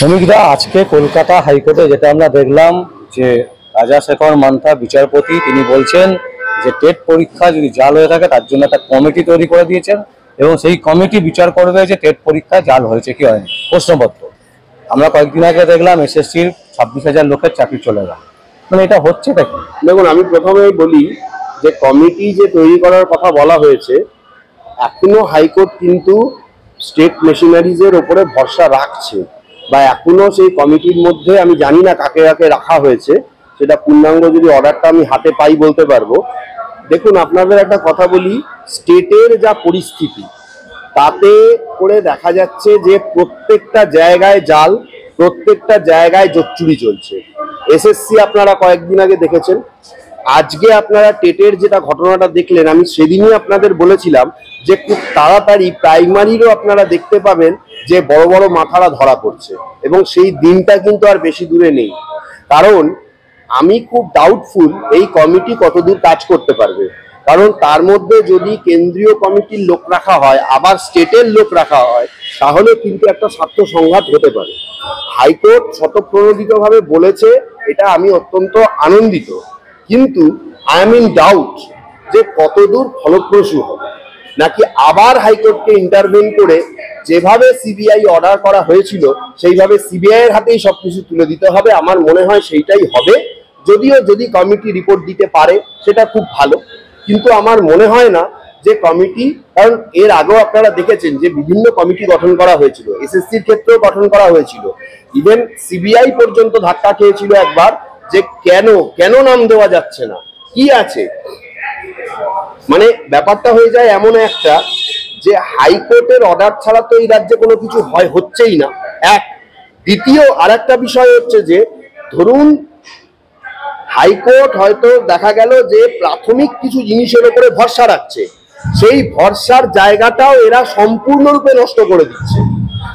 শ্রমিকরা আজকে কলকাতা হাইকোর্টে যেটা আমরা দেখলাম যে রাজাশেখর মান্থা বিচারপতি তিনি বলছেন যে টেট পরীক্ষা যদি জাল হয়ে থাকে তার জন্য একটা কমিটি তৈরি করে দিয়েছেন এবং সেই কমিটি বিচার করবে যে টেট পরীক্ষা জাল হয়েছে কি হয়নি। প্রশ্নপত্র আমরা কয়েকদিন আগে দেখলাম এসএসসির 26,000 লোকের চাকরি চলে গেল, মানে এটা হচ্ছেটা কি? দেখুন, আমি প্রথমেই বলি যে কমিটি যে তৈরি করার কথা বলা হয়েছে, এখনো হাইকোর্ট কিন্তু স্টেট মেশিনারিজের ওপরে ভরসা রাখছে বা এখনো সেই কমিটির মধ্যে আমি জানি না কাকে কাকে রাখা হয়েছে, সেটা পূর্ণাঙ্গ যদি অর্ডারটা আমি হাতে পাই বলতে পারবো। দেখুন, আপনাদের একটা কথা বলি, স্টেটের যা পরিস্থিতি তাতে করে দেখা যাচ্ছে যে প্রত্যেকটা জায়গায় জাল, প্রত্যেকটা জায়গায় জোচ্চুরি চলছে। এসএসসি আপনারা কয়েকদিন আগে দেখেছেন, আজকে আপনারা টেটের যেটা ঘটনাটা দেখলেন, আমি সেদিনই আপনাদের বলেছিলাম যে খুব তাড়াতাড়ি প্রাইমারিরও আপনারা দেখতে পাবেন যে বড় বড় মাথারা ধরা পড়ছে, এবং সেই দিনটা কিন্তু আর বেশি দূরে নেই। কারণ আমি খুব ডাউটফুল এই কমিটি কতদূর কাজ করতে পারবে, কারণ তার মধ্যে যদি কেন্দ্রীয় কমিটির লোক রাখা হয় আবার স্টেটের লোক রাখা হয় তাহলে কিন্তু একটা স্বার্থ সংঘাত হতে পারে। হাইকোর্ট স্বতঃপ্রণোদিতভাবে বলেছে, এটা আমি অত্যন্ত আনন্দিত, কিন্তু আই এম ইন ডাউট যে কতদূর ফলপ্রসূ হবে, নাকি আবার হাইকোর্টকে ইন্টারভেন করে যেভাবে সিবিআই অর্ডার করা হয়েছিল সেইভাবে সিবিআই এর হাতেই সবকিছু তুলে দিতে হবে। আমার মনে হয় সেইটাই হবে, যদিও যদি কমিটি রিপোর্ট দিতে পারে সেটা খুব ভালো, কিন্তু আমার মনে হয় না যে কমিটি, কারণ এর আগেও আপনারা দেখেছেন যে বিভিন্ন কমিটি গঠন করা হয়েছিল, এসএসসির ক্ষেত্রেও গঠন করা হয়েছিল, ইভেন সিবিআই পর্যন্ত ধাক্কা খেয়েছিল একবার যে কেন নাম দেওয়া যাচ্ছে না, কি আছে। মানে ব্যাপারটা হয়ে যায় এমন একটা যে হাইকোর্টের অর্ডার ছাড়া তো এই রাজ্যে কোনো কিছু হচ্ছেই না। এক, দ্বিতীয় আর একটা বিষয় হচ্ছে যে ধরুন হাইকোর্ট হয়তো দেখা গেল যে প্রাথমিক কিছু জিনিসের উপরে ভরসা রাখছে, সেই ভরসার জায়গাটাও এরা সম্পূর্ণরূপে নষ্ট করে দিচ্ছে।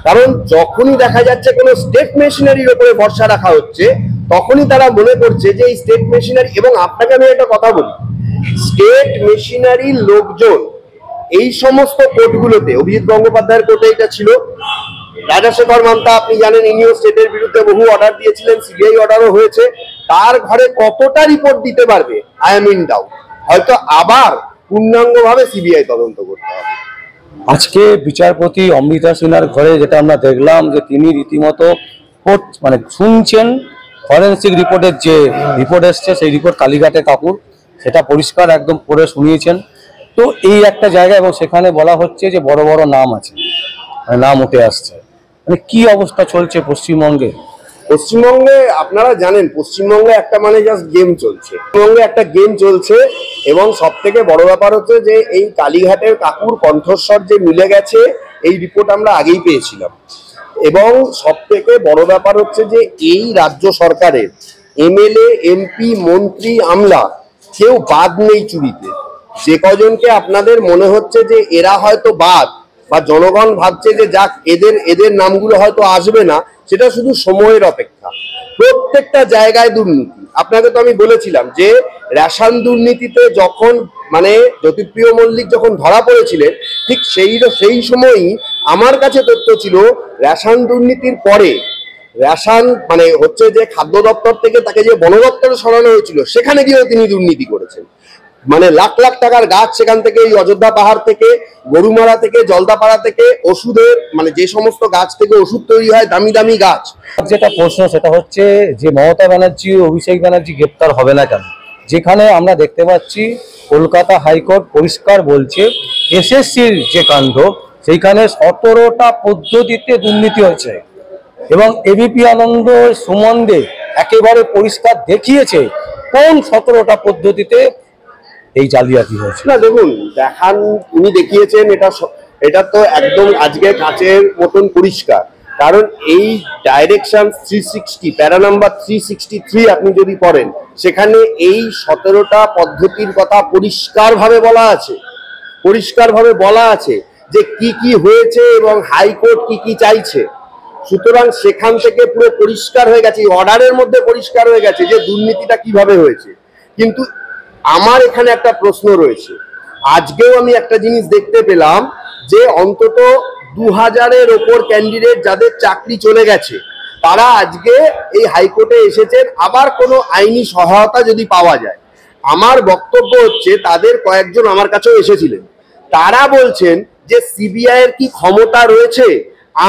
কারণ যখনই দেখা যাচ্ছে কোনো স্টেট মেশিনারির উপরে ভরসা রাখা হচ্ছে তখনই তারা মনে করছে যে এই স্টেট মেশিনারি, এবং আপনাকে আমি একটা কথা বলি, স্টেট মেশিনারির লোকজন এই সমস্ত কোর্টগুলোতে, অভিজিৎ গঙ্গোপাধ্যায়ের কোর্টে এটা ছিল, রাজাশেখর মান্থা আপনি জানেন ইনিও স্টেটের বিরুদ্ধে বহু অর্ডার দিয়েছিলেন, সিবিআই অর্ডারও হয়েছে, তার ঘরে কতটা রিপোর্ট দিতে পারবে আই এম ইন ডাউট। হয়তো আবার পূর্ণাঙ্গভাবে সিবিআই তদন্ত করতে হবে। আজকে বিচারপতি অমৃতা সিনহার ঘরে যেটা আমরা দেখলাম যে তিনি রীতিমতো মানে শুনছেন ফরেন্সিক রিপোর্টের যে রিপোর্ট এসছে সেই রিপোর্ট কালীঘাটে কাকুর, সেটা পরিষ্কার একদম করে শুনিয়েছেন। তো এই একটা জায়গা, এবং সেখানে বলা হচ্ছে যে বড় বড় নাম আছে, নাম উঠে আসছে, মানে কি অবস্থা চলছে পশ্চিমবঙ্গে? পশ্চিমবঙ্গে আপনারা জানেন পশ্চিমবঙ্গে একটা মানে জাস্ট গেম চলছে, পশ্চিমবঙ্গে একটা গেম চলছে, এবং সব থেকে বড় ব্যাপার হচ্ছে যে এই কালীঘাটের কাকুর কণ্ঠস্বর যে মিলে গেছে এই রিপোর্ট আমরা আগেই পেয়েছিলাম, এবং সব থেকে বড় ব্যাপার হচ্ছে যে এই রাজ্য সরকারের এমএলএ এমপি মন্ত্রী আমলা কেউ বাদ নেই চুরিতে। যে কজনকে আপনাদের মনে হচ্ছে যে এরা হয়তো বাদ বা জনগণ ভাবছে যে যাক এদের নামগুলো হয়তো আসবে না, সেটা শুধু সময়ের অপেক্ষা। প্রত্যেকটা জায়গায় দুর্নীতি। আপনাকে তো আমি বলেছিলাম যে রেশন দুর্নীতিতে যখন মানে জ্যোতিপ্রিয় মল্লিক যখন ধরা পড়েছিলেন, ঠিক সেই সময়ই আমার কাছে তথ্য ছিল রেশন দুর্নীতির পরে রেশন মানে হচ্ছে যে খাদ্য দপ্তর থেকে তাকে যে বন দপ্তরে সরানো হয়েছিল সেখানে গিয়েও তিনি দুর্নীতি করেছেন। মানে লাখ লাখ টাকার গাছ সেখান থেকে, এই অযোধ্যা পাহাড় থেকে, গরুমারা থেকে, জলদাপাড়া থেকে, ওষুধের মানে যে সমস্ত গাছ থেকে ওষুধ তৈরি হয়, দামি দামি গাছ। যেটা প্রশ্ন সেটা হচ্ছে যে মমতা ব্যানার্জি অভিষেক ব্যানার্জি গ্রেপ্তার হবে না কেন, যেখানে আমরা দেখতে পাচ্ছি কলকাতা হাইকোর্ট পরিষ্কার বলছে এসএসসির যে কাণ্ড সেইখানে 17টা পদ্ধতিতে দুর্নীতি হয়েছে, এবং এবিপি আনন্দ সুমন দে একেবারে পরিষ্কার দেখিয়েছে কোন 17টা পদ্ধতিতে এই জালিয়াতি হয়েছে। না দেখুন, দেখান উনি দেখিয়েছেন, এটা তো একদম আজকে কাচের মতন পরিষ্কার। কারণ এই ডাইরেকশন 360 প্যারা নাম্বার 363 আপনি যদি পড়েন, সেখানে এই 17টা পদ্ধতির কথা পরিষ্কারভাবে বলা আছে যে কি কি হয়েছে এবং হাইকোর্ট কি কি চাইছে। সুতরাং সেখান থেকে পুরো পরিষ্কার হয়ে গেছে, অর্ডারের মধ্যে পরিষ্কার হয়ে গেছে যে দুর্নীতিটা কিভাবে হয়েছে। কিন্তু আমার এখানে একটা প্রশ্ন রয়েছে, আজকেও আমি একটা জিনিস দেখতে পেলাম যে অন্তত 2000-এর ওপর ক্যান্ডিডেট যাদের চাকরি চলে গেছে তারা আজকে এই হাইকোর্টে এসেছেন আবার কোনো আইনি সহায়তা যদি পাওয়া যায়। আমার বক্তব্য হচ্ছে, তাদের কয়েকজন আমার কাছেও এসেছিলেন, তারা বলছেন যে সিবিআই এর কি ক্ষমতা রয়েছে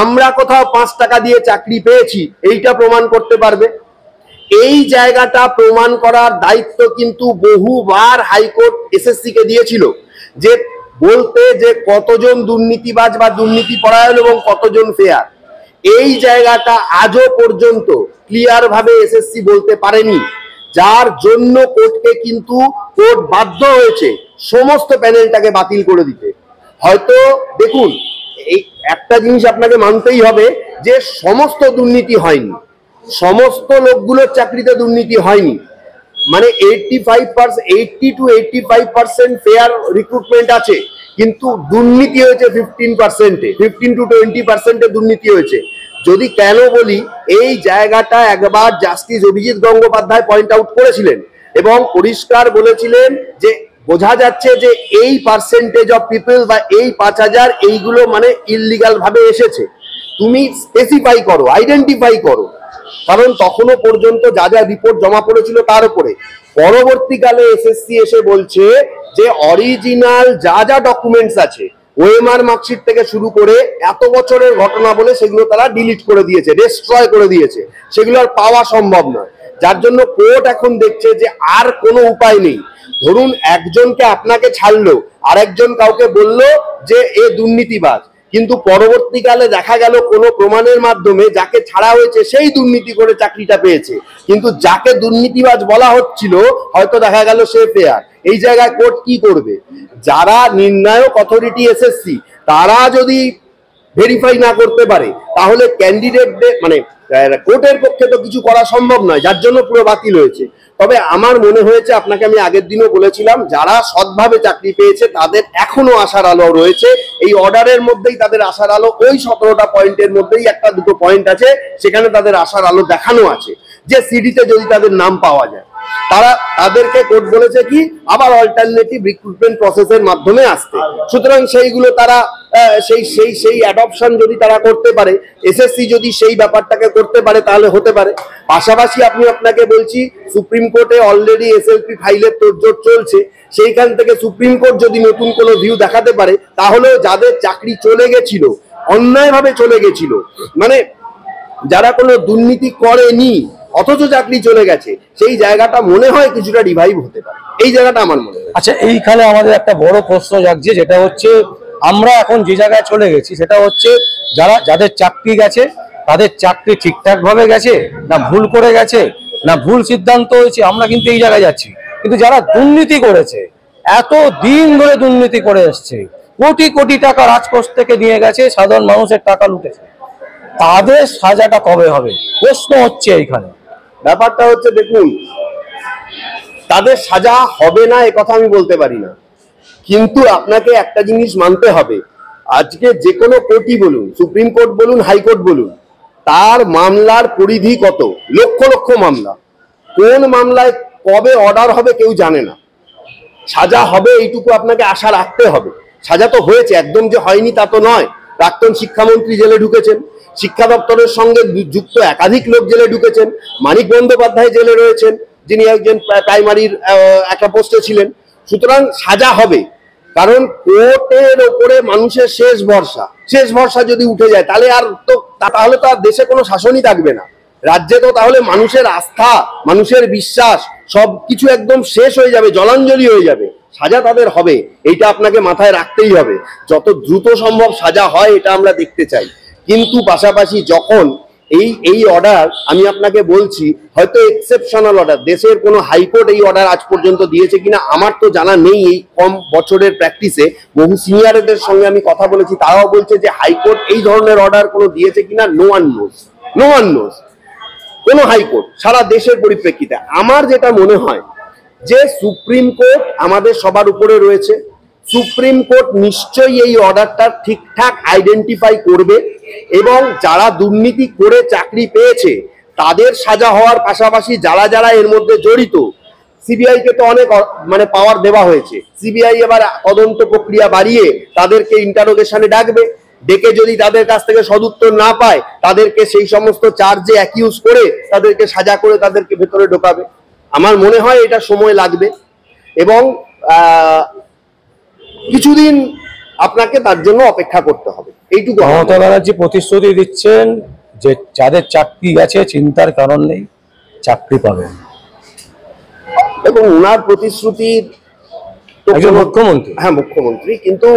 আমরা কোথাও 5 টাকা দিয়ে চাকরি পেয়েছি এইটা প্রমাণ করতে পারবে? এই জায়গাটা প্রমাণ করার দায়িত্ব কিন্তু বহুবার হাইকোর্ট এসএসসি কে দিয়েছিল, যে বলতে যে কতজন দুর্নীতিবাজ বা দুর্নীতি পরায়ণ এবং কতজন ফেয়ার। এই জায়গাটা আজও পর্যন্ত ক্লিয়ার ভাবে এসএসসি বলতে পারেনি, যার জন্য কোর্টকে কিন্তু কোর্ট বাধ্য হয়েছে সমস্ত প্যানেলটাকে বাতিল করে দিতে। হয়তো দেখুন, এই একটা জিনিস আপনাকে মানতেই হবে যে সমস্ত দুর্নীতি হয়নি, সমস্ত লোকগুলোর চাকরিতে দুর্নীতি হয়নি, মানে 80 to 85% ফেয়ার রিক্রুটমেন্ট আছে, কিন্তু দুর্নীতি হয়েছে 15% to 20% দুর্নীতি হয়েছে। যদি কেন বলি, এই জায়গাটা একবার justice Abhijit Gangopadhyay point out করেছিলেন এবং পরিষ্কার বলেছিলেন যে বোঝা যাচ্ছে যে এই পার্সেন্টেজ অফ পিপল বা এই 5000 এইগুলো মানে ইললিগাল ভাবে এসেছে। তুমি স্পেসিফাই করো, আইডেন্টিফাই করো, কারণ তখনও পর্যন্ত যা যা রিপোর্ট জমা পড়েছিল তার উপরে। পরবর্তীকালে এসএসসি এসে বলছে যে অরিজিনাল যা যা ডকুমেন্টস আছে, ওএমআর মার্কশিট থেকে শুরু করে এত বছরের ঘটনা বলে সেগুলো তারা ডিলিট করে দিয়েছে, ডিস্ট্রয় করে দিয়েছে, সেগুলো আর পাওয়া সম্ভব নয়। যার জন্য কোর্ট এখন দেখছে যে আর কোনো উপায় নেই। ধরুন একজনকে আপনাকে ছাড়লো, আরেকজন কাউকে বললো যে এ দুর্নীতিবাজ, কিন্তু পরবর্তীকালে দেখা গেল কোনো প্রমাণের মাধ্যমে যাকে ছাড়া হয়েছে সেই দুর্নীতি করে চাকরিটা পেয়েছে, কিন্তু যাকে দুর্নীতিবাজ বলা হচ্ছিল হয়তো দেখা গেল সে ফেয়ার। এই জায়গায় কোর্ট কি করবে? যারা নির্ণায়ক অথরিটি এসএসসি, তারা যদি ভেরিফাই না করতে পারে তাহলে ক্যান্ডিডেটদের মানে কোর্টের পক্ষে তো কিছু করা সম্ভব নয়, যার জন্য পুরো বাতিল হয়েছে। তবে আমার মনে হয়েছে, আপনাকে আমি আগের দিনও বলেছিলাম, যারা সৎভাবে চাকরি পেয়েছে তাদের এখনো আশার আলো রয়েছে। এই অর্ডারের মধ্যেই তাদের আশার আলো, ওই 17টা পয়েন্টের মধ্যেই একটা দুটো পয়েন্ট আছে সেখানে তাদের আশার আলো দেখানো আছে, যে সিডিতে যদি তাদের নাম পাওয়া যায় তাদেরকে কোর্ট বলেছে কি আবার অল্টারনেটিভ রিক্রুটমেন্ট প্রসেসের মাধ্যমে আসতে। সুতরাং সেইগুলো তারা সেই অ্যাডপশন যদি তারা করতে পারে, এসএসসি যদি সেই ব্যাপারটাকে করতে পারে তাহলে হতে পারে। পাশাপাশি আপনাকে বলছি, সুপ্রিম কোর্টে অলরেডি এসএলপি ফাইলের তোড়জোড় চলছে, সেইখান থেকে সুপ্রিম কোর্ট যদি নতুন কোনো ভিউ দেখাতে পারে তাহলে যাদের চাকরি চলে গেছিল, অন্যায়ভাবে চলে গেছিল, মানে যারা কোনো দুর্নীতি করেনি অথচ চাকরি চলে গেছে, সেই জায়গাটা মনে হয় কিছুটা রিভাইভ হতে পারে। এই জায়গাটা আমার মনে হয়। আচ্ছা, এইখানে আমাদের একটা বড় প্রশ্ন জাগছে, যেটা হচ্ছে আমরা এখন যে জায়গায় চলে গেছি সেটা হচ্ছে যাদের চাকরি গেছে তাদের চাকরি ঠিকঠাক ভাবে গেছে না ভুল করে গেছে না ভুল সিদ্ধান্ত হয়েছে, আমরা কিন্তু এই জায়গায় যাচ্ছি। কিন্তু যারা দুর্নীতি করেছে, এত দিন ধরে দুর্নীতি করে এসছে, কোটি কোটি টাকা রাজকোষ থেকে নিয়ে গেছে, সাধারণ মানুষের টাকা লুটেছে, তাদের সাজাটা কবে হবে প্রশ্ন হচ্ছে এইখানে। ব্যাপারটা হচ্ছে, দেখুন, তাদের সাজা হবে না এ কথা আমি বলতে পারি না, কিন্তু আপনাকে একটা জিনিস মানতে হবে, আজকে যে কোনো কোর্টই বলুন, সুপ্রিম কোর্ট বলুন, হাইকোর্ট বলুন, তার মামলার পরিধি কত, লক্ষ লক্ষ মামলা, কোন মামলায় কবে অর্ডার হবে কেউ জানে না। সাজা হবে এইটুকু আপনাকে আশা রাখতে হবে। সাজা তো হয়েছে, একদম যে হয়নি তা তো নয়। প্রাক্তন শিক্ষামন্ত্রী জেলে ঢুকেছেন, শিক্ষা দপ্তরের সঙ্গে যুক্ত একাধিক লোক জেলে ঢুকেছেন, মানিক বন্দ্যোপাধ্যায় জেলে রয়েছেন, যিনি একজন প্রাইমারির একটা পোস্টে ছিলেন। সুতরাং সাজা হবে, কারণ কোর্টের ওপরে মানুষের শেষ ভরসা যদি উঠে যায় তাহলে তাহলে তো আর দেশে কোনো শাসনই থাকবে না, রাজ্যে তো তাহলে মানুষের আস্থা, মানুষের বিশ্বাস সবকিছু একদম শেষ হয়ে যাবে, জলাঞ্জলি হয়ে যাবে। সাজা তাদের হবে, এইটা আপনাকে মাথায় রাখতেই হবে। যত দ্রুত সম্ভব সাজা হয় এটা আমরা দেখতে চাই, কিন্তু পাশাপাশি যখন এই অর্ডার, আমি আপনাকে বলছি, হয়তো এক্সেপশনাল অর্ডার, দেশের কোনো হাইকোর্ট এই অর্ডার আজ পর্যন্ত দিয়েছে কিনা আমার তো জানা নেই। এই কম বছরের প্র্যাকটিসে বহু সিনিয়রদের সঙ্গে আমি কথা বলেছি, তারাও বলছে যে হাইকোর্ট এই ধরনের অর্ডার কোনো দিয়েছে কিনা নো ওয়ান নোজ, কোনো হাইকোর্ট সারা দেশের পরিপ্রেক্ষিতে। আমার যেটা মনে হয় যে সুপ্রিম কোর্ট আমাদের সবার উপরে রয়েছে, সুপ্রিম কোর্ট নিশ্চয়ই এই অর্ডারটা ঠিকঠাক আইডেন্টিফাই করবে এবং যারা দুর্নীতি করে চাকরি পেয়েছে তাদের সাজা হওয়ার পাশাপাশি যারা যারা এর মধ্যে জড়িত, সিবিআই কে তো অনেক মানে পাওয়ার দেওয়া হয়েছে, সিবিআই এবার তদন্ত প্রক্রিয়া বাড়িয়ে তাদেরকে ইন্টারোগেশনে ডাকবে, ডেকে যদি তাদের কাছ থেকে সদুত্তর না পায়, তাদেরকে সেই সমস্ত চার্জে অ্যাকিউজ করে তাদেরকে সাজা করে তাদেরকে ভেতরে ঢোকাবে। আমার মনে হয় এটা সময় লাগবে এবং কিছুদিন আপনাকে তার জন্য অপেক্ষা করতে হবে, এইটুকু। মমতা ব্যানার্জি প্রতিশ্রুতি দিচ্ছেন যে যাদের চাকরি গেছে চিন্তার কারণ নেই, চাকরি পাবেন। এবং ওনার প্রতিশ্রুতির মুখ্যমন্ত্রী, হ্যাঁ মুখ্যমন্ত্রী, কিন্তু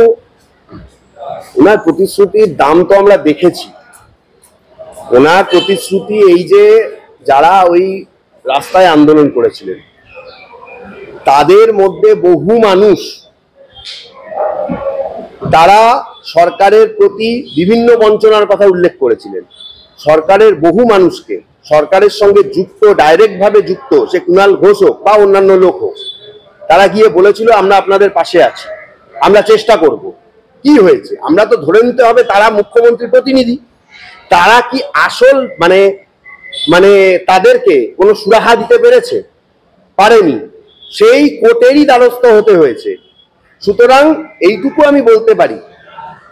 ওনার প্রতিশ্রুতির দাম তো আমরা দেখেছি। ওনার প্রতিশ্রুতি এই যে যারা ওই রাস্তায় আন্দোলন করেছিলেন তাদের মধ্যে বহু মানুষ তারা সরকারের প্রতি বিভিন্ন বঞ্চনার কথা উল্লেখ করেছিলেন। সরকারের বহু মানুষকে, সরকারের সঙ্গে যুক্ত, ডাইরেক্ট ভাবে যুক্ত, সে কুণাল ঘোষ হোক বা অন্যান্য লোক হোক, তারা গিয়ে বলেছিল আমরা আপনাদের পাশে আছি, আমরা চেষ্টা করব। কি হয়েছে? আমরা তো ধরে নিতে হবে তারা মুখ্যমন্ত্রীর প্রতিনিধি। তারা কি আসল মানে তাদেরকে কোনো সুরাহা দিতে পেরেছে? পারেনি। সেই কোর্টেরই দ্বারস্থ হতে হয়েছে। সুতরাং এইটুকু আমি বলতে পারি,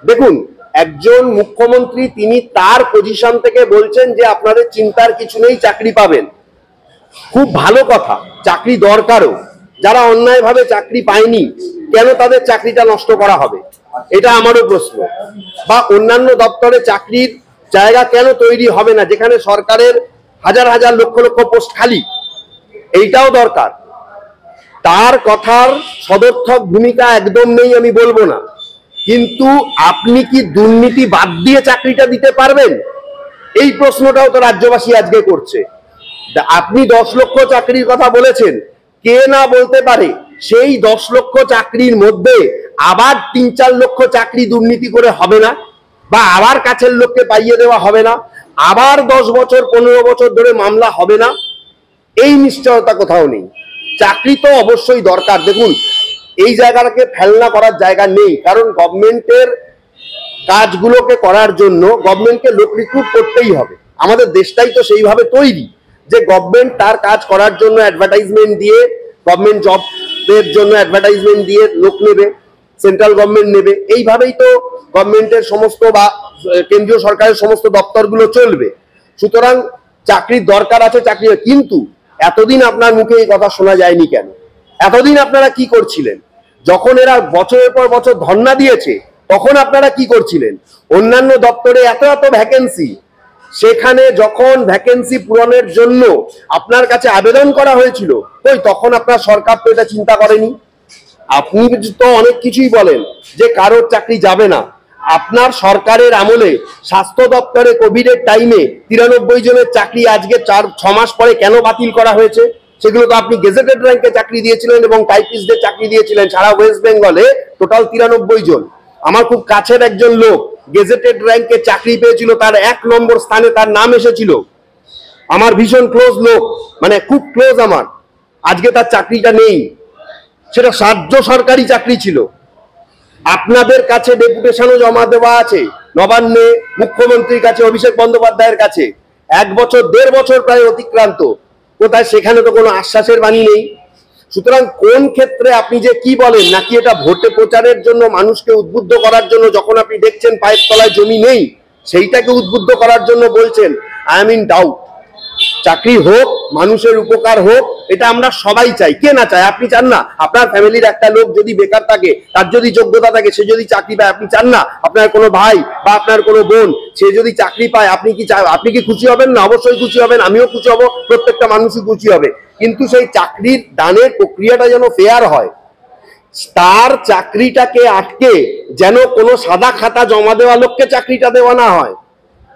দেখুন একজন মুখ্যমন্ত্রী তিনি তার পজিশন থেকে বলছেন যে আপনাদের চিন্তার কিছু নেই, চাকরি পাবেন। খুব ভালো কথা, চাকরি দরকারও। যারা অন্যায়ভাবে চাকরি পায়নি কেন তাদের চাকরিটা নষ্ট করা হবে, এটা আমারও প্রশ্ন। বা অন্যান্য দপ্তরে চাকরির জায়গা কেন তৈরি হবে না যেখানে সরকারের হাজার হাজার লক্ষ লক্ষ পোস্ট খালি, এইটাও দরকার। তার কথার সদর্থক ভূমিকা একদম নেই আমি বলবো না, কিন্তু আপনি কি দুর্নীতি বাদ দিয়ে চাকরিটা দিতে পারবেন? এই প্রশ্নটাও তো রাজ্যবাসী আজকে করছে। আপনি 10 লক্ষ চাকরির কথা বলেছেন, কে না বলতে পারে সেই 10 লক্ষ চাকরির মধ্যে আবার 3-4 লক্ষ চাকরি দুর্নীতি করে হবে না, বা আবার কাছের লোককে পাইয়ে দেওয়া হবে না, আবার 10 বছর 15 বছর ধরে মামলা হবে না? এই নিশ্চয়তা কোথাও নেই। চাকরি তো অবশ্যই দরকার। দেখুন এই জায়গাটাকে ফেলনা করার জায়গা নেই, কারণ গভর্নমেন্টের কাজগুলোকে করার জন্য গভর্নমেন্টকে লোক রিক্রুট করতেই হবে। আমাদের দেশটাই তো সেইভাবে তৈরি যে গভর্নমেন্ট তার কাজ করার জন্য অ্যাডভার্টাইজমেন্ট দিয়ে, গভর্নমেন্ট জবের জন্য অ্যাডভার্টাইজমেন্ট দিয়ে লোক নেবে, সেন্ট্রাল গভর্নমেন্ট নেবে। এইভাবেই তো গভর্নমেন্টের সমস্ত বা কেন্দ্রীয় সরকারের সমস্ত দপ্তরগুলো চলবে। সুতরাং চাকরির দরকার আছে, চাকরি। কিন্তু এতদিন আপনার মুখে এই কথা শোনা যায়নি কেন? এতদিন আপনারা কি করছিলেন? যখন এরা বছরের পর বছর ধর্ণা দিয়েছে তখন আপনারা কি করছিলেন? অন্যান্য দপ্তরে এত এত ভ্যাকেন্সি, সেখানে যখন ভ্যাকেন্সি পূরণের জন্য আপনার কাছে আবেদন করা হয়েছিল, ওই তখন আপনার সরকার তো এটা চিন্তা করেনি। আপনি তো অনেক কিছুই বলেন যে কারোর চাকরি যাবে না। আপনার সরকারের আমলে স্বাস্থ্য দপ্তরে কোভিডের টাইমে 93 জনের চাকরি আজকে 4-6 মাস পরে কেন বাতিল করা হয়েছে? সেগুলো তো আপনি গেজেটেড র্যাঙ্কে চাকরি দিয়েছিলেন এবং টাইপিস্টদের চাকরি দিয়েছিলেন সারা ওয়েস্ট বেঙ্গলে, টোটাল 93 জন। আমার খুব কাছের একজন লোক গেজেটেড র্যাঙ্কে চাকরি পেয়েছিল, তার 1 নম্বর স্থানে তার নাম এসেছিল। আমার ভীষণ ক্লোজ লোক, মানে খুব ক্লোজ আমার। আজকে তার চাকরিটা নেই, সেটা রাজ্য সরকারি চাকরি ছিল। আপনাদের কাছে ডেপুটেশনও জমা দেওয়া আছে, নবান্নে, মুখ্যমন্ত্রীর কাছে, অভিষেক বন্দ্যোপাধ্যায়ের কাছে। 1 বছর 1.5 বছর প্রায় অতিক্রান্ত, কোথায় সেখানে তো কোনো আশ্বাসের বাণী নেই। সুতরাং কোন ক্ষেত্রে আপনি যে কি বলেন, নাকি এটা ভোটে প্রচারের জন্য, মানুষকে উদ্বুদ্ধ করার জন্য, যখন আপনি দেখছেন পায়ের তলায় জমি নেই সেইটাকে উদ্বুদ্ধ করার জন্য বলছেন? I am in doubt. চাকরি হোক, মানুষের উপকার হোক, এটা আমরা সবাই চাই। কে না চায়? আপনি চান না আপনার ফ্যামিলির একটা লোক যদি বেকার থাকে, তার যদি যোগ্যতা থাকে, সে যদি চাকরি পায়? আপনি চান না আপনার কোনো ভাই বা আপনার কোনো বোন সে যদি চাকরি পায়? আপনি কি খুশি হবেন না? অবশ্যই খুশি হবেন, আমিও খুশি হব, প্রত্যেকটা মানুষই খুশি হবে। কিন্তু সেই চাকরির দানের প্রক্রিয়াটা যেন ফেয়ার হয়। তার চাকরিটাকে আটকে যেন কোনো সাদা খাতা জমা দেওয়া লোককে চাকরিটা দেওয়া না হয়,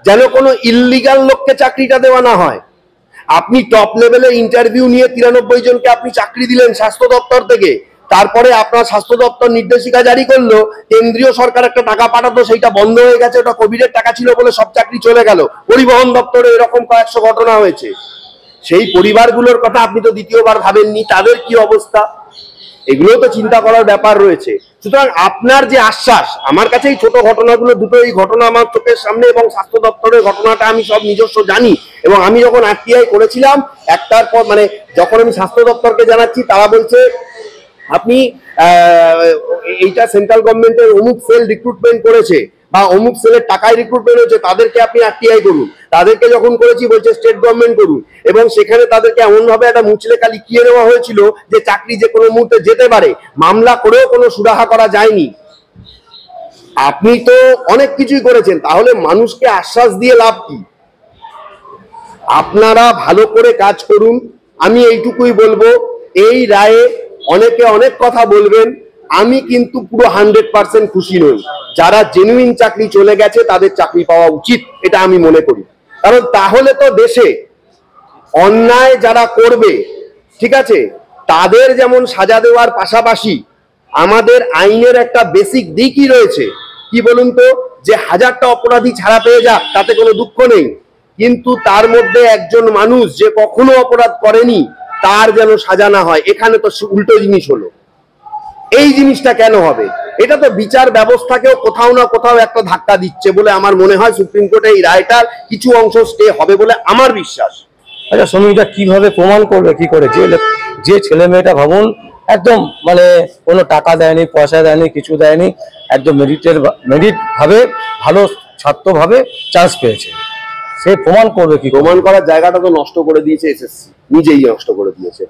যেন কোনো ইললিগাল লোককে চাকরিটা দেওয়া না হয়। আপনি টপ লেভেলে ইন্টারভিউ নিয়ে 93 জনকে আপনি চাকরি দিলেন স্বাস্থ্য দপ্তর থেকে, তারপরে আপনার স্বাস্থ্য দপ্তর নির্দেশিকা জারি করলো, কেন্দ্রীয় সরকার একটা টাকা পাঠাতো, সেইটা বন্ধ হয়ে গেছে, ওটা কোভিডের টাকা ছিল বলে সব চাকরি চলে গেল। পরিবহন দপ্তরে এরকম কয়েকশো ঘটনা হয়েছে। সেই পরিবারগুলোর কথা আপনি তো দ্বিতীয়বার ভাবেননি, তাদের কি অবস্থা? এগুলো তো চিন্তা করার ব্যাপার রয়েছে। সুতরাং আপনার যে আশ্বাস, আমার কাছে এই ছোট ঘটনাগুলো, দুটো এই ঘটনা আমার চোখের সামনে, এবং স্বাস্থ্য দপ্তরের ঘটনাটা আমি সব নিজস্ব জানি। এবং আমি যখন আরটিআই করেছিলাম, একটার পর যখন আমি স্বাস্থ্য দপ্তরকে জানাচ্ছি, তারা বলছে আপনি এইটা সেন্ট্রাল গভর্নমেন্টের অমুক সেল রিক্রুটমেন্ট করেছে বা অমুক সেলের টাকায় রিক্রুটমেন্ট হয়েছে, তাদেরকে আপনি আরটিআই করুন। তাদেরকে যখন করেছি বলছে স্টেট গভর্নমেন্ট করুন, এবং সেখানে তাদেরকে এমন ভাবে একটা মুচলেকা লিখিয়ে নেওয়া হয়েছিল যে চাকরি যে কোনো মুহূর্তে যেতে পারে, মামলা করেও কোনো সুরাহা করা যায়নি। আপনি তো অনেক কিছুই করেছেন, তাহলে মানুষকে আশ্বাস দিয়ে লাভ কি? আপনারা ভালো করে কাজ করুন। আমি এইটুকুই বলবো, এই রায়ে অনেকে অনেক কথা বলবেন, আমি কিন্তু পুরো 100% খুশি নই। যারা জেনুইন চাকরি চলে গেছে তাদের চাকরি পাওয়া উচিত, এটা আমি মনে করি। কারণ তাহলে তো দেশে অন্যায় যারা করবে, ঠিক আছে, তাদের যেমন সাজা দেওয়ার পাশাপাশি আমাদের আইনের একটা বেসিক দিকই রয়েছে, কি বলুন তো, যে 1000টা অপরাধী ছাড়া পেয়ে যাক তাতে কোনো দুঃখ নেই, কিন্তু তার মধ্যে একজন মানুষ যে কখনো অপরাধ করেনি তার যেন সাজা না হয়। এখানে তো উল্টো জিনিস হলো। এই জিনিসটা কেন হবে? এটা তো বিচার ব্যবস্থাকেও কোথাও না কোথাও একটা ধাক্কা দিচ্ছে বলে আমার মনে হয়। সুপ্রিম কোর্টে এই রায়টার কিছু অংশ স্টে হবে বলে আমার বিশ্বাস। আচ্ছা, সমীরটা কিভাবে প্রমাণ করবে, কি করে? যে ছেলে মেয়েটা ভাবুন একদম মানে কোনো টাকা দেয়নি, পয়সা দেয়নি, কিছু দেয়নি, একদম মেরিট ভাবে ভালো ছাত্র ভাবে চান্স পেয়েছে, সে প্রমাণ করবে কি? প্রমাণ করার জায়গাটা তো নষ্ট করে দিয়েছে এসএসসি, নিজেই নষ্ট করে দিয়েছে,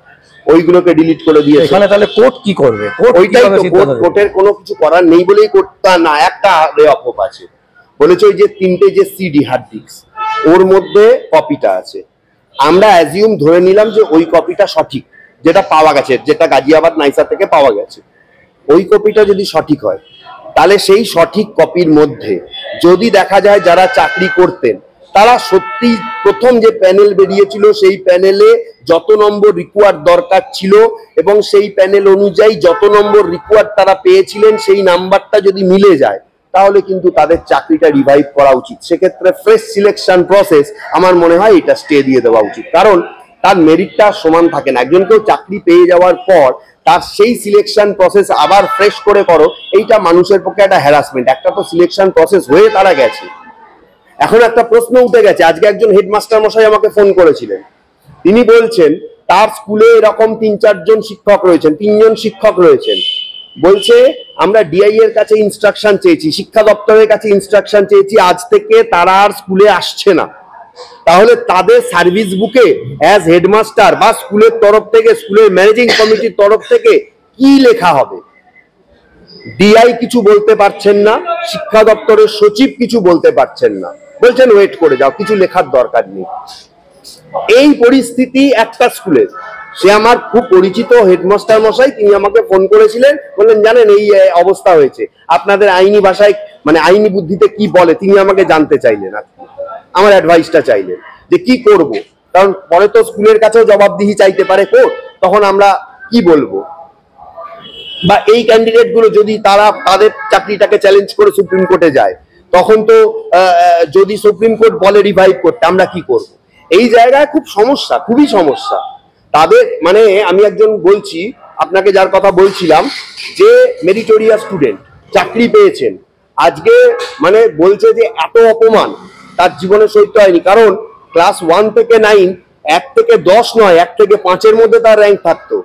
ওইগুলোকে ডিলিট করে দিয়েছে। এখানে তাহলে কোর্ট কি করবে? ওইটাই তো, কোর্টের কোনো কিছু করার নেই বলেই কোর্টটা না, একটা রে অফ আছে। বলেছে ওই যে 3টে যে সিডি হার্ড ডিস্ক, ওর মধ্যে কপিটা আছে। আমরা অ্যাজিউম ধরে নিলাম যে ওই কপিটা সঠিক, যেটা পাওয়া গেছে, যেটা গাজিয়াবাদ নাইসা থেকে পাওয়া গেছে। ওই কপিটা যদি সঠিক হয়, তাহলে সেই সঠিক কপির মধ্যে যদি দেখা যায় যারা চাকরি করতেন তারা সত্যি প্রথম যে প্যানেল বেরিয়েছিল সেই প্যানেলে যত নম্বর রিকোয়ার্ড দরকার ছিল এবং সেই প্যানেল অনুযায়ী যত নম্বর রিকোয়ার্ড তারা পেয়েছিলেন সেই নাম্বারটা যদি মিলে যায়, তাহলে কিন্তু তাদের চাকরিটা রিভাইভ করা উচিত। সেক্ষেত্রে ফ্রেশ সিলেকশন প্রসেস আমার মনে হয় এটা স্টে দিয়ে দেওয়া উচিত, কারণ তার মেরিটটা সমান থাকে না। একজন কেউ চাকরি পেয়ে যাওয়ার পর তার সেই সিলেকশন প্রসেস আবার ফ্রেশ করে করো, এইটা মানুষের পক্ষে একটা হ্যারাসমেন্ট। একটা তো সিলেকশন প্রসেস হয়ে তারা গেছে। এখন একটা প্রশ্ন উঠে গেছে, আজকে একজন হেডমাস্টার মশাই আমাকে ফোন করেছিলেন, তিনি বলছেন তার স্কুলে এরকম 3-4 জন শিক্ষক রয়েছেন, 3 জন শিক্ষক রয়েছেন, বলছে আমরা ডিআই এর কাছে ইনস্ট্রাকশন চেয়েছি, শিক্ষা দপ্তরের কাছে ইনস্ট্রাকশন চেয়েছি, আজ থেকে তারা আর স্কুলে আসছে না। তাহলে তাদের সার্ভিস বুকে অ্যাজ হেডমাস্টার বা স্কুলের তরফ থেকে, স্কুলের ম্যানেজিং কমিটির তরফ থেকে কি লেখা হবে? ডিআই কিছু বলতে পারছেন না, শিক্ষা দপ্তরের সচিব কিছু বলতে পারছেন না, বলছেন ওয়েট করে যাও, কিছু লেখার দরকার নেই। এই পরিস্থিতি একটা স্কুলে। সে আমার খুব পরিচিত হেডমাস্টার মশাই, তিনি আমাকে ফোন করেছিলেন, বললেন জানেন এই অবস্থা হয়েছে, আপনাদের আইনি ভাষায় মানে আইনি বুদ্ধিতে কি বলে তিনি আমাকে জানতে চাইলেন, আমার অ্যাডভাইসটা চাইলেন যে কি করব, কারণ পরে তো স্কুলের কাছেও জবাবদিহি চাইতে পারে কোর্ট, তখন আমরা কি বলবো? বা এই ক্যান্ডিডেট গুলো যদি তারা তাদের চাকরিটাকে চ্যালেঞ্জ করে সুপ্রিম কোর্টে যায়, তখন তো যদি সুপ্রিম কোর্ট বলে রিভাইভ করতে, আমরা কি করব? এই জায়গায় খুব সমস্যা, খুবই সমস্যা তাদের। মানে আমি একজন বলছি আপনাকে, যার কথা বলছিলাম, যে মেরিটোরিয়াস স্টুডেন্ট চাকরি পেয়েছেন, আজকে মানে বলছে যে এত অপমান তার জীবনে সইতে হয়নি। কারণ ক্লাস 1 থেকে 9, 1 থেকে 10 নয়, 1 থেকে 5-এর মধ্যে তার র্যাঙ্ক থাকতো।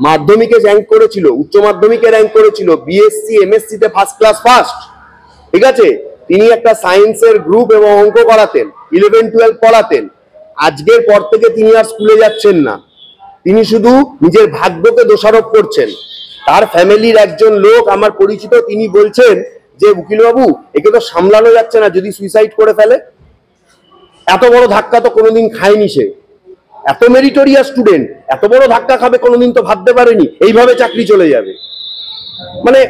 মাধ্যমিকে র্যাঙ্ক করেছিল, উচ্চ মাধ্যমিকে র্যাঙ্ক করেছিল, বিএসসি এমএসসি তে ফার্স্ট ক্লাস ফার্স্ট, ঠিক আছে। তিনি একটা সায়েন্সের গ্রুপ এবং অঙ্ক করাতেন, 11-12 পড়াতেন। আজকের পর থেকে তিনি আর স্কুলে যাচ্ছেন না, তিনি শুধু নিজের ভাগ্যকে দোষারোপ করছেন। তার ফ্যামিলির একজন লোক আমার পরিচিত, তিনি বলছেন যে উকিলবাবু একে তো সামলানো যাচ্ছে না, যদি সুইসাইড করে ফেলে। এত বড় ধাক্কা তো কোনোদিন খায়নি সে, এত মেরিটোরিয়াস স্টুডেন্ট এত বড় ধাক্কা খাবে কোনোদিন তো ভাবতে পারেনি, এইভাবে চাকরি চলে যাবে। মানে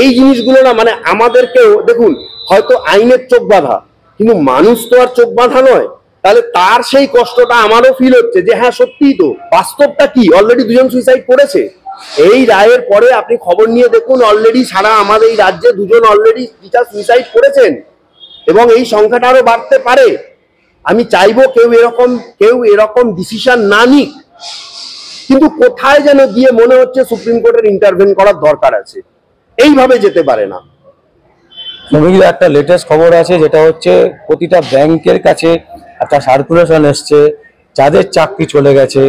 এই জিনিসগুলো না, মানে আমাদেরকেও দেখুন, হয়তো আইনের চোখ বাঁধা, কিন্তু মানুষ তো আর চোখ বাঁধা নয়। তাহলে তার সেই কষ্টটা আমারও ফিল হচ্ছে যে হ্যাঁ সত্যিই তো, বাস্তবটা কি, অলরেডি 2 জন সুইসাইড করেছে। এই রায়ের পরে আপনি খবর নিয়ে দেখুন, অলরেডি সারা আমাদের এই রাজ্যে 2 জন অলরেডি টিচার সুইসাইড করেছেন, এবং এই সংখ্যাটা আরো বাড়তে পারে। আমি চাইবো কেউ এরকম ডিসিশন না নিক, কিন্তু কোথায় যেন গিয়ে মনে হচ্ছে সুপ্রিম কোর্টের ইন্টারভেন করার দরকার আছে। এইভাবে যেতে পারে না। একটা লেটেস্ট খবর আছে, যেটা হচ্ছে প্রতিটা ব্যাংকের কাছে একটা সার্কুলেশন এসছে, যাদের চাকরি চলে গেছে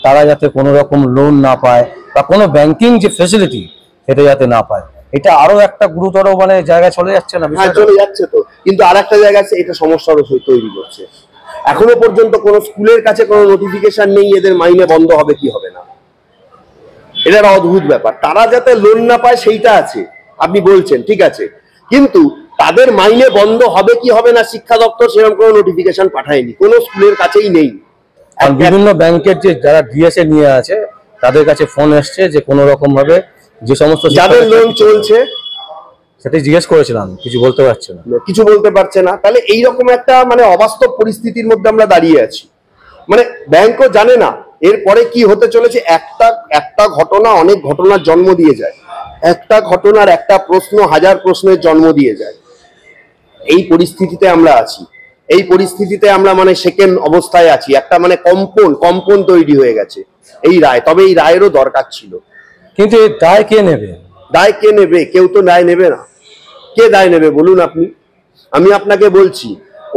তারা যাতে কোনো রকম লোন না পায়, বা কোনো ব্যাংকিং যে ফেসিলিটি সেটা যাতে না পায়, এটা আরো একটা গুরুতর মানে জায়গায় চলে যাচ্ছে না? হ্যাঁ, চলে যাচ্ছে তো, কিন্তু আর একটা জায়গায় এটা সমস্যারও তৈরি করছে। এখনো পর্যন্ত কোনো স্কুলের কাছে কোনো নোটিফিকেশন নেই এদের মাইনে বন্ধ হবে কি হবে না। এটা একটা অদ্ভুত ব্যাপার। তারা যাতে লোন না পায় সেইটা আছে, আপনি বলছেন ঠিক আছে, কিন্তু তাদের মাইনে বন্ধ হবে কি হবে না শিক্ষা দপ্তর সেরকম কোনো নোটিফিকেশন পাঠায়নি, কোনো স্কুলের কাছেই নেই। আর বিভিন্ন ব্যাংকের যে যারা ডিএসএ নিয়ে আছে তাদের কাছে ফোন এসছে যে কোনো রকম ভাবে যে সমস্ত যাদের লোন চলছে, সেটাই জিজ্ঞেস করেছিলাম, কিছু বলতে পারছে না, কিছু বলতে পারছে না। তাহলে এইরকম একটা মানে অবাস্তব পরিস্থিতির মধ্যে আমরা দাঁড়িয়ে আছি। মানে ব্যাংকও জানে না এরপরে কি হতে চলেছে। একটা ঘটনা অনেক ঘটনার জন্ম দিয়ে যায়, একটা ঘটনার একটা প্রশ্ন হাজার প্রশ্নের জন্ম দিয়ে যায়। এই পরিস্থিতিতে আমরা আছি, এই পরিস্থিতিতে আমরা মানে সেকেন্ড অবস্থায় আছি। একটা মানে কম্পন তৈরি হয়ে গেছে এই রায়। তবে এই রায়েরও দরকার ছিল, কিন্তু এই দায় কে নেবে? দায় কে নেবে? কেউ তো দায় নেবে না। কে দায় নেবে বলুন আপনি? আমি আপনাকে বলছি,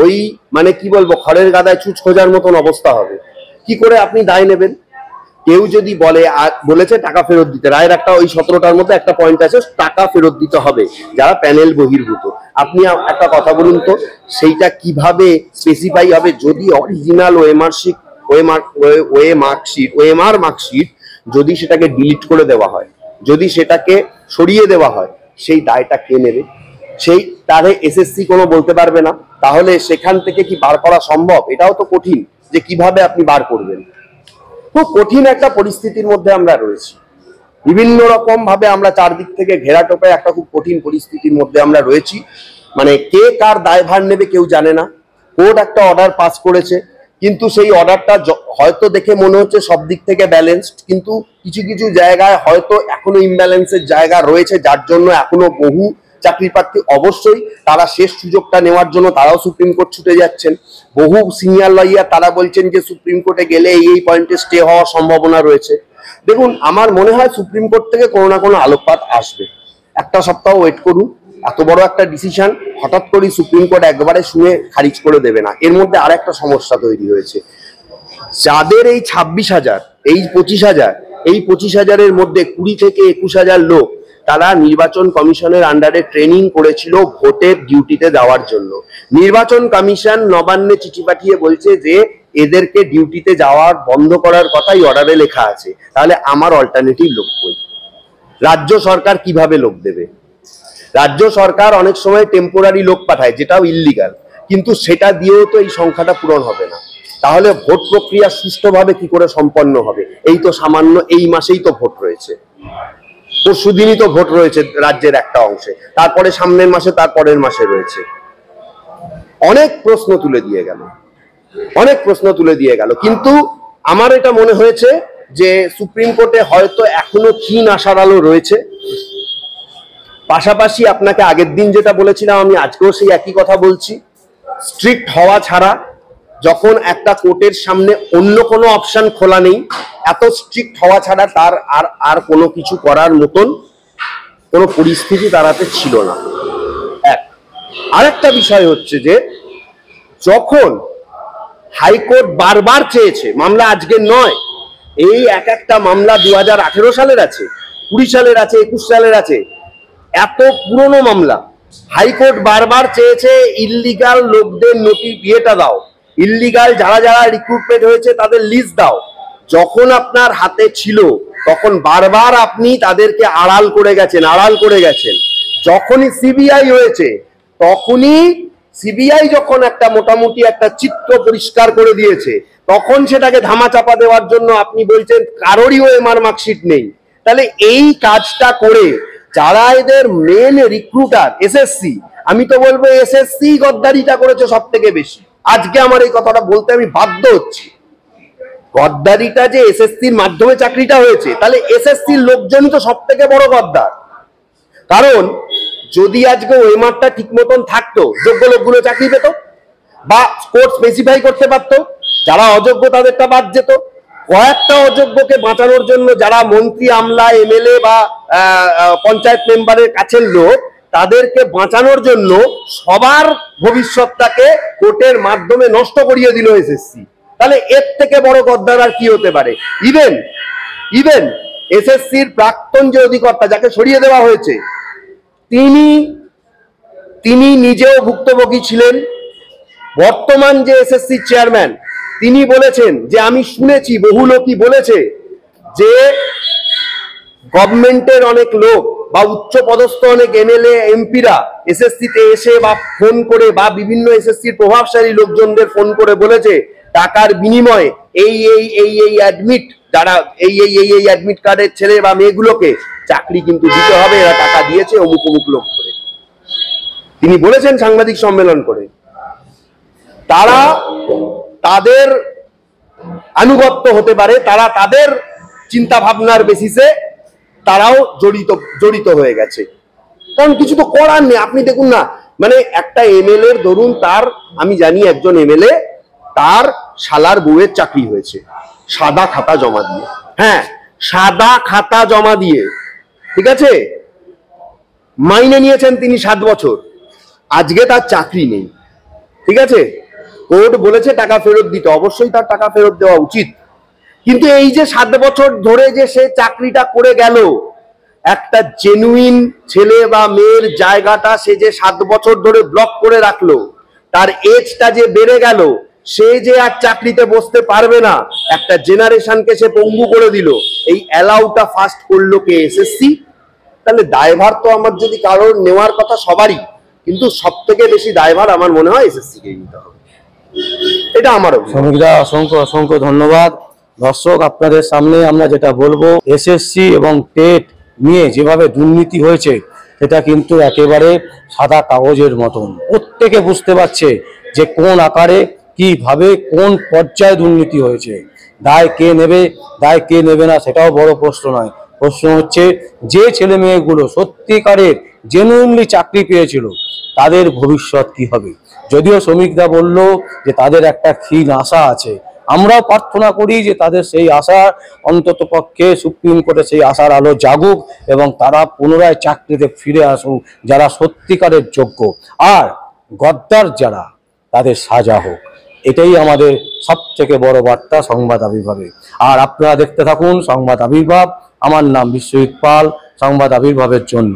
ওই মানে কি বলবো, খড়ের গাদায় চুচ খোঁজার মতন অবস্থা হবে। কি করে আপনি দায় নেবেন? কেউ যদি বলেছে টাকা ফেরত দিতে, রায়ের একটা ওই 17টার মধ্যে একটা পয়েন্ট আছে, টাকা ফেরত দিতে হবে যারা প্যানেল বহির্ভূত। আপনি একটা কথা বলুন তো, সেইটা কিভাবে স্পেসিফাই হবে? যদি অরিজিনাল ওএমআর মার্কশিট যদি সেটাকে ডিলিট করে দেওয়া হয়, যদি সেটাকে সরিয়ে দেওয়া হয়, সেই দায়টা কে নেবে? সেই তাহলে এসএসসি কোনো বলতে পারবে না। তাহলে সেখান থেকে কি বার করা সম্ভব? এটাও তো কঠিন, যে কিভাবে আপনি বার করবেন। খুব কঠিন একটা পরিস্থিতির মধ্যে আমরা রয়েছি। বিভিন্ন রকম ভাবে আমরা চারদিক থেকে ঘেরাটোপে একটা খুব কঠিন পরিস্থিতির মধ্যে আমরা রয়েছি। মানে কে কার দায়ভার নেবে কেউ জানে না। কোর্ট একটা অর্ডার পাস করেছে, কিন্তু সেই অর্ডারটা হয়তো দেখে মনে হচ্ছে সব দিক থেকে ব্যালেন্সড, কিন্তু কিছু কিছু জায়গায় হয়তো এখনো ইমব্যালেন্সের জায়গা রয়েছে, যার জন্য এখনো বহু চাকরি প্রার্থী অবশ্যই তারা শেষ সুযোগটা নেওয়ার জন্য তারাও সুপ্রিম কোর্ট ছুটে যাচ্ছেন। বহু সিনিয়র লয়ার তারা বলছেন যে সুপ্রিম কোর্টে গেলে এই পয়েন্টে স্টে হওয়ার সম্ভাবনা রয়েছে। দেখুন, আমার মনে হয় সুপ্রিম কোর্ট থেকে কোনো না কোনো আলোকপাত আসবে। একটা সপ্তাহ ওয়েট করুন। এত বড় একটা ডিসিশন হঠাৎ করে সুপ্রিম কোর্ট একবারে শুনে খারিজ করে দেবে না। এর মধ্যে আর একটা সমস্যা তৈরি হয়েছে, যাদের এই 26,000, এই 25,000, এই 25,000-এর মধ্যে 20 থেকে 21,000 লোক তারা নির্বাচন কমিশনের আন্ডারে ট্রেনিং করেছিল ভোটের ডিউটিতে যাওয়ার জন্য। নির্বাচন কমিশন নবান্নে চিঠি পাঠিয়ে বলছে যে এদেরকে ডিউটিতে যাওয়ার বন্ধ করার কথাই অর্ডারে লেখা আছে। তাহলে আমার অল্টারনেটিভ লোক কই? রাজ্য সরকার কিভাবে লোক দেবে? রাজ্য সরকার অনেক সময় টেম্পোরারি লোক পাঠায়, যেটাও ইল্লিগাল, কিন্তু সেটা দিয়েও তো এই সংখ্যাটা পূরণ হবে না। তাহলে ভোট প্রক্রিয়া সুষ্ঠুভাবে কি করে সম্পন্ন হবে? এই তো সামান্য এই মাসেই তো ভোট রয়েছে, পরশুদিনই তো ভোট রয়েছে রাজ্যের একটা অংশে, তারপরে সামনের মাসে, তারপরের মাসে রয়েছে। অনেক প্রশ্ন তুলে দিয়ে গেল, কিন্তু আমার এটা মনে হয়েছে যে সুপ্রিম কোর্টে হয়তো এখনো ক্ষীণ আশার আলো রয়েছে। পাশাপাশি আপনাকে আগের দিন যেটা বলেছিলাম, আমি আজকেও সেই একই কথা বলছি, স্ট্রিক্ট হওয়া ছাড়া যখন একটা কোর্টের সামনে অন্য কোনো অপশন খোলা নেই, এত স্ট্রিক্ট হওয়া ছাড়া তার আর কোনো কিছু করার মতন কোনো পরিস্থিতি দাঁড়াতে ছিল না। আরেকটা বিষয় হচ্ছে যে যখন হাইকোর্ট বারবার চেয়েছে, মামলা আজকের নয়, এই একটা মামলা 2018 সালের আছে, 20 সালের আছে, 21 সালের আছে, এত পুরনো মামলা। হাইকোর্ট বারবার চেয়েছে ইল্লিগাল লোকদের নোটিশ বিয়েটা দাও, ইল্লিগাল যারা যারা রিক্রুটমেন্ট হয়েছে তাদের লিস্ট দাও। যখন আপনার হাতে ছিল তখন বারবার আপনি তাদেরকে আড়াল করে গেছেন। যখনই সিবিআই হয়েছে, তখনই সিবিআই যখন একটা মোটামুটি একটা চিত্র পরিষ্কার করে দিয়েছে, তখন সেটাকে ধামাচাপা দেওয়ার জন্য আপনি বলছেন কারোরই ওএমআর মার্কশিট নেই। তাহলে এই কাজটা করে যারা এদের মেন রিক্রুটার এসএসসি, আমি তো বলবো এসএসসি গদ্দারিটা করেছে সব থেকে বেশি। আজকে আমার এই কথাটা বলতে আমি বাধ্য হচ্ছি। গদ্দারিটা যে এসএসসির মাধ্যমে চাকরিটা হয়েছে, তাহলে এসএসসির লোকজনই তো সব থেকে বড় গদ্দার। কারণ যদি আজকে ওএমআরটা ঠিক মতন থাকতো, যোগ্য লোকগুলো চাকরি পেত, বা কোর্ট স্পেসিফাই করতে পারতো যারা অযোগ্য তাদেরটা বাদ যেত। কয়েকটা অযোগ্যকে বাঁচানোর জন্য যারা মন্ত্রী, আমলা, এমএলএ বা পঞ্চায়েত মেম্বারের কাছের লোক, তাদেরকে বাঁচানোর জন্য সবার ভবিষ্যৎটাকে কোর্টের মাধ্যমে নষ্ট করিয়ে দিল এসএসসি। তাহলে এর থেকে বড় গদ্দার আর কি হতে পারে? ইভেন এসএসসির প্রাক্তন যে অধিকর্তা যাকে সরিয়ে দেওয়া হয়েছে তিনি নিজেও ভুক্তভোগী ছিলেন। বর্তমান যে এসএসসির চেয়ারম্যান তিনি বলেছেন যে আমি শুনেছি, বহু লোকই বলেছে যে গভর্নমেন্টের অনেক লোক বা উচ্চ পদস্থ অনেক এমএলএ এমপিরা এসএসসিতে এসে বা ফোন করে বা বিভিন্ন এসএসসির প্রভাবশালী লোকজনদের ফোন করে বলেছে টাকার বিনিময়ে এই অ্যাডমিট যারা এই অ্যাডমিট কার্ডের ছেলে বা মেয়েগুলোকে চাকরি কিন্তু দিতে হবে, এরা টাকা দিয়েছে অমুক অমুক লোক করে। তিনি বলেছেন সাংবাদিক সম্মেলন করে। তারা তাদের আনুগত্য হতে পারে, তারা তাদের চিন্তা ভাবনার বেসিসে তারাও জড়িত হয়ে গেছে, কারণ কিছু তো করার নেই। আপনি দেখুন না, মানে একটা এমএলএ এর ধরুন, তার আমি জানি একজন এমএলএ তার শালার বউয়ের চাকরি হয়েছে সাদা খাতা জমা দিয়ে, হ্যাঁ সাদা খাতা জমা দিয়ে, ঠিক আছে, মাইনে নিয়েছেন তিনি 7 বছর, আজকে তার চাকরি নেই, ঠিক আছে, কোর্ট বলেছে টাকা ফেরত দিতে, অবশ্যই তার টাকা ফেরত দেওয়া উচিত। কিন্তু এই যে 7 বছর ধরে যে সে চাকরিটা করে গেল, একটা জেনুইন ছেলে বা মেয়ের জায়গাটা সে যে 7 বছর ধরে ব্লক করে রাখলো, তার এজটা যে বেড়ে গেল, সে যে আর চাকরিতে বসতে পারবে না, একটা জেনারেশনকে সে পঙ্গু করে দিল, এই অ্যালাউটা ফার্স্ট করলো কে? এসএসসি। তাহলে দায়ভার তো আমার যদি কারোর নেওয়ার কথা সবারই, কিন্তু সব থেকে বেশি দায়ভার আমার মনে হয় এসএসসি কে নিতে হবে, এটা আমার শ্রমিকদা অসংখ্য অসংখ্য ধন্যবাদ। দর্শক, আপনাদের সামনে আমরা যেটা বলবো, এসএসসি এবং টেট নিয়ে যেভাবে দুর্নীতি হয়েছে সেটা কিন্তু একেবারে সাদা কাগজের মতন। প্রত্যেকে বুঝতে পারছে যে কোন আকারে, কিভাবে, কোন পর্যায়ে দুর্নীতি হয়েছে। দায় কে নেবে, দায় কে নেবে না সেটাও বড় প্রশ্ন নয়। প্রশ্ন হচ্ছে যে ছেলে মেয়েগুলো সত্যিকারের জেনুইনলি চাকরি পেয়েছিল তাদের ভবিষ্যৎ কি হবে। যদিও শ্রমিকদা বলল যে তাদের একটা ক্ষীণ আশা আছে, আমরাও প্রার্থনা করি যে তাদের সেই আশা অন্তত পক্ষে সুপ্রিম কোর্টে সেই আশার আলো জাগুক এবং তারা পুনরায় চাকরিতে ফিরে আসুক যারা সত্যিকারের যোগ্য, আর গদ্দার যারা তাদের সাজা হোক। এটাই আমাদের সব থেকে বড় বার্তা সংবাদ আবির্ভাবে। আর আপনারা দেখতে থাকুন সংবাদ আবির্ভাব। আমার নাম বিশ্বজিৎ পাল, সংবাদ আবির্ভাবের জন্য।